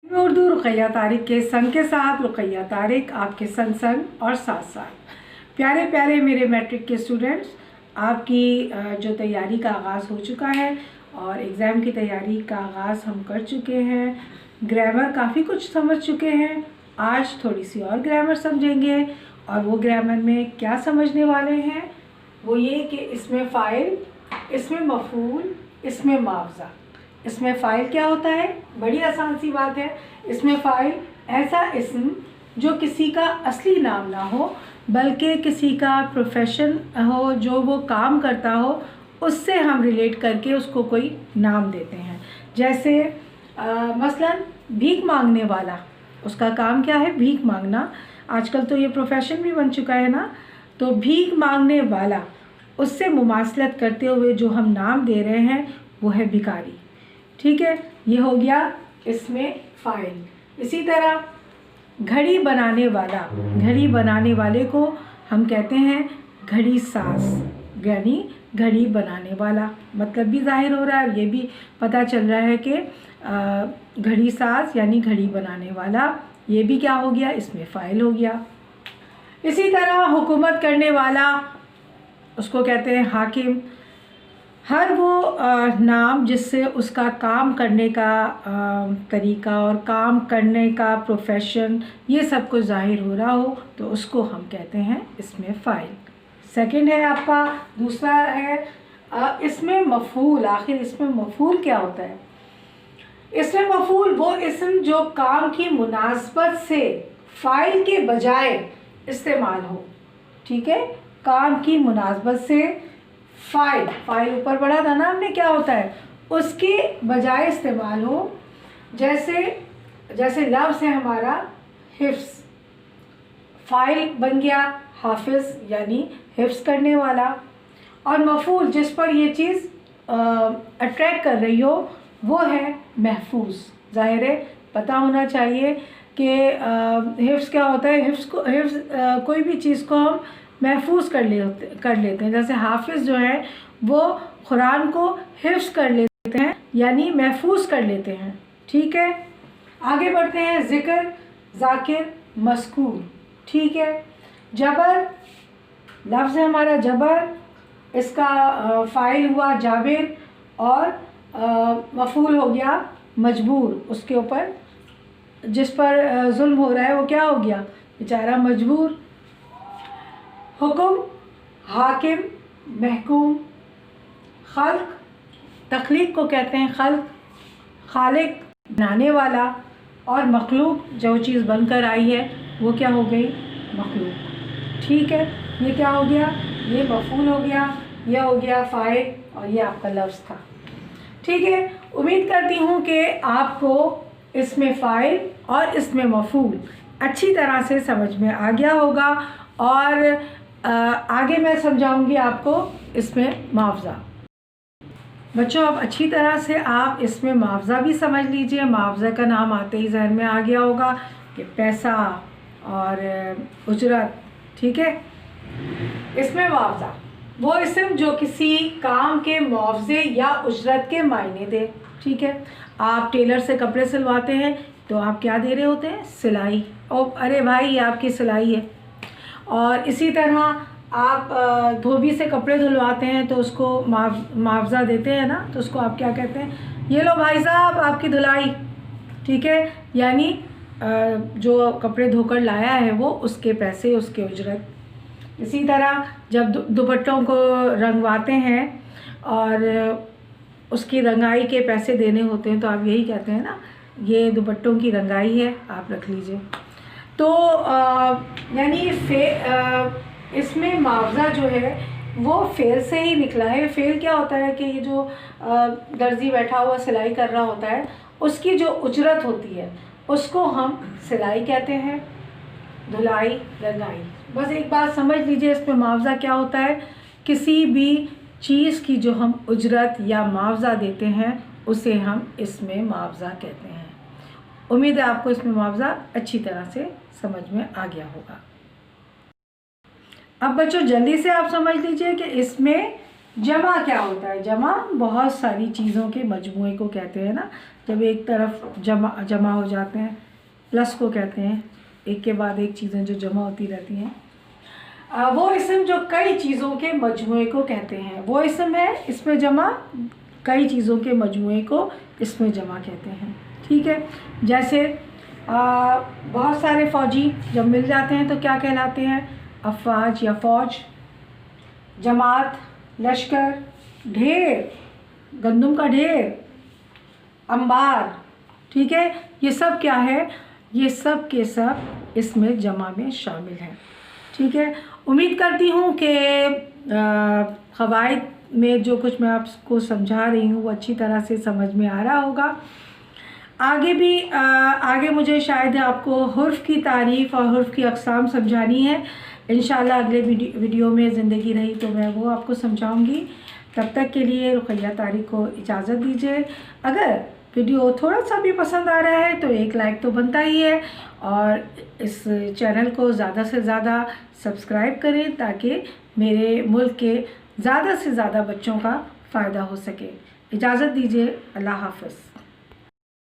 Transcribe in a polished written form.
मैं उर्दू रुक़ैया तारिक के संग के साथ रुक़ैया तारिक आपके संग और साथ साथ। प्यारे प्यारे मेरे मैट्रिक के स्टूडेंट्स, आपकी जो तैयारी का आगाज़ हो चुका है और एग्ज़ाम की तैयारी का आगाज़ हम कर चुके हैं। ग्रामर काफ़ी कुछ समझ चुके हैं। आज थोड़ी सी और ग्रामर समझेंगे और वो ग्रामर में क्या समझने वाले हैं वो ये कि इसमें फ़ाइल, इसमें मफ़ूल, इसमें मुआवज़ा। इसमें फ़ाइल क्या होता है? बड़ी आसान सी बात है। इसमें फ़ाइल ऐसा इस्म जो किसी का असली नाम ना हो बल्कि किसी का प्रोफेशन हो, जो वो काम करता हो, उससे हम रिलेट करके उसको कोई नाम देते हैं। जैसे मसलन भीख मांगने वाला, उसका काम क्या है? भीख मांगना। आजकल तो ये प्रोफेशन भी बन चुका है ना। तो भीख मांगने वाला, उससे मुमासलत करते हुए जो हम नाम दे रहे हैं वो है भिखारी। ठीक है, ये हो गया इसमें फ़ाइल। इसी तरह घड़ी बनाने वाला, घड़ी बनाने वाले को हम कहते हैं घड़ी साज, यानी घड़ी बनाने वाला। मतलब भी ज़ाहिर हो रहा है, ये भी पता चल रहा है कि घड़ी साज यानी घड़ी बनाने वाला, ये भी क्या हो गया? इसमें फ़ाइल हो गया। इसी तरह हुकूमत करने वाला, उसको कहते हैं हाकिम। हर वो नाम जिससे उसका काम करने का तरीका और काम करने का प्रोफेशन ये सब कुछ ज़ाहिर हो रहा हो तो उसको हम कहते हैं इसमें फ़ाइल। सेकंड है आपका, दूसरा है इसमें मफ़ूल। आखिर इसमें मफ़ूल क्या होता है? इसमें मफ़ूल वो इस्म जो काम की मुनासबत से फ़ाइल के बजाय इस्तेमाल हो। ठीक है, काम की मुनासबत से फ़ाइल ऊपर पढ़ा था ना हमने, क्या होता है? उसके बजाय इस्तेमाल हो। जैसे लफ्ज़ है हमारा हिफ्ज़, फ़ाइल बन गया हाफिज़ यानी हिफ्ज़ करने वाला। और मफ़ूल जिस पर ये चीज़ अट्रैक्ट कर रही हो वो है महफूज। ज़ाहिर है पता होना चाहिए कि हिफ्ज़ क्या होता है। हिफ्ज़ कोई भी चीज़ को हम महफूज कर लेते हैं। जैसे हाफिज़ जो है वो कुरान को हिफ्ज़ कर लेते हैं यानी महफूज कर लेते हैं। ठीक है, आगे बढ़ते हैं। ज़िक्र, ज़ाकिर, मज़कूर। ठीक है, जबर, लफ्ज़ है हमारा जबर, इसका फ़ाइल हुआ जाबिर और मफ़ूल हो गया मजबूर। उसके ऊपर जिस पर जुल्म हो रहा है वो क्या हो गया? बेचारा मजबूर। हुक्म, हाकिम, महकूम। खल्क, तख्लीक को कहते हैं खल्क, खालिक बनाने वाला। और मखलूक जो चीज़ बनकर आई है वो क्या हो गई? मखलूक। ठीक है, ये क्या हो गया? ये मफ़ूल हो गया, ये हो गया फ़ाइल और ये आपका लफ्ज़ था। ठीक है, उम्मीद करती हूँ कि आपको इसमें फ़ाइल और इसमें मफ़ूल अच्छी तरह से समझ में आ गया होगा। और आगे मैं समझाऊंगी आपको इसमें मुआवज़ा। बच्चों अब अच्छी तरह से आप इसमें मुआवज़ा भी समझ लीजिए। मुआवज़ा का नाम आते ही जहन में आ गया होगा कि पैसा और उजरत। ठीक है, इसमें मुआवज़ा वो इस्म जो किसी काम के मुआवजे या उजरत के मायने दे। ठीक है, आप टेलर से कपड़े सिलवाते हैं तो आप क्या दे रहे होते हैं? सिलाई। ओ अरे भाई ये आपकी सिलाई है। और इसी तरह आप धोबी से कपड़े धुलवाते हैं तो उसको मुआवज़ा देते हैं ना, तो उसको आप क्या कहते हैं? ये लो भाई साहब आपकी धुलाई। ठीक है, यानी जो कपड़े धोकर लाया है वो उसके पैसे, उसके उजरत। इसी तरह जब दुपट्टों को रंगवाते हैं और उसकी रंगाई के पैसे देने होते हैं तो आप यही कहते हैं ना, ये दुपट्टों की रंगाई है, आप रख लीजिए। तो यानी इसमें मुआवज़ा जो है वो फ़ेल से ही निकला है। फ़ेल क्या होता है कि ये जो दर्जी बैठा हुआ सिलाई कर रहा होता है उसकी जो उजरत होती है उसको हम सिलाई कहते हैं, धुलाई, रंगाई। बस एक बात समझ लीजिए, इसमें मुआवज़ा क्या होता है? किसी भी चीज़ की जो हम उजरत या मुआवज़ा देते हैं उसे हम इसमें मुआवज़ा कहते हैं। उम्मीद है आपको इसमें मुआवज़ा अच्छी तरह से समझ में आ गया होगा। अब बच्चों जल्दी से आप समझ लीजिए कि इसमें जमा क्या होता है। जमा बहुत सारी चीज़ों के मजमूए को कहते हैं ना। جب ایک طرف جمع ہو جاتے ہیں، پلس کو کہتے ہیں، ایک کے بعد ایک چیزیں جو جمع ہوتی رہتی ہیں، وہ اسم جو کئی چیزوں کے مجموعے کو کہتے ہیں، وہ اسم ہے اس میں جمع، کئی چیزوں کے مجموعے کو اس میں جمع کہتے ہیں، ٹھیک ہے۔ جیسے بہت سارے فوجی جب مل جاتے ہیں تو کیا کہلاتے ہیں؟ افواج یا فوج۔ جماعت، لشکر، ڈھیر، گندم کا ڈھیر، انبار، ٹھیک ہے، یہ سب کیا ہے؟ یہ سب کے سب اس میں جمع میں شامل ہیں، ٹھیک ہے۔ امید کرتی ہوں کہ قواعد میں جو کچھ میں آپ کو سمجھا رہی ہوں وہ اچھی طرح سے سمجھ میں آ رہا ہوگا۔ آگے مجھے شاید آپ کو حرف کی تعریف اور حرف کی اقسام سمجھانی ہے، انشاءاللہ اگلے ویڈیو میں زندگی رہی تو میں وہ آپ کو سمجھاؤں گی۔ تب تک کے لیے رقیہ طارق کو اجازت دیجیے۔ اگر ویڈیو تھوڑا سا بھی پسند آ رہا ہے تو ایک لائک تو بنتا ہی ہے، اور اس چینل کو زیادہ سے زیادہ سبسکرائب کریں تاکہ میرے ملک کے زیادہ سے زیادہ بچوں کا فائدہ ہو سکے۔ اجازت دیجیے، اللہ حافظ۔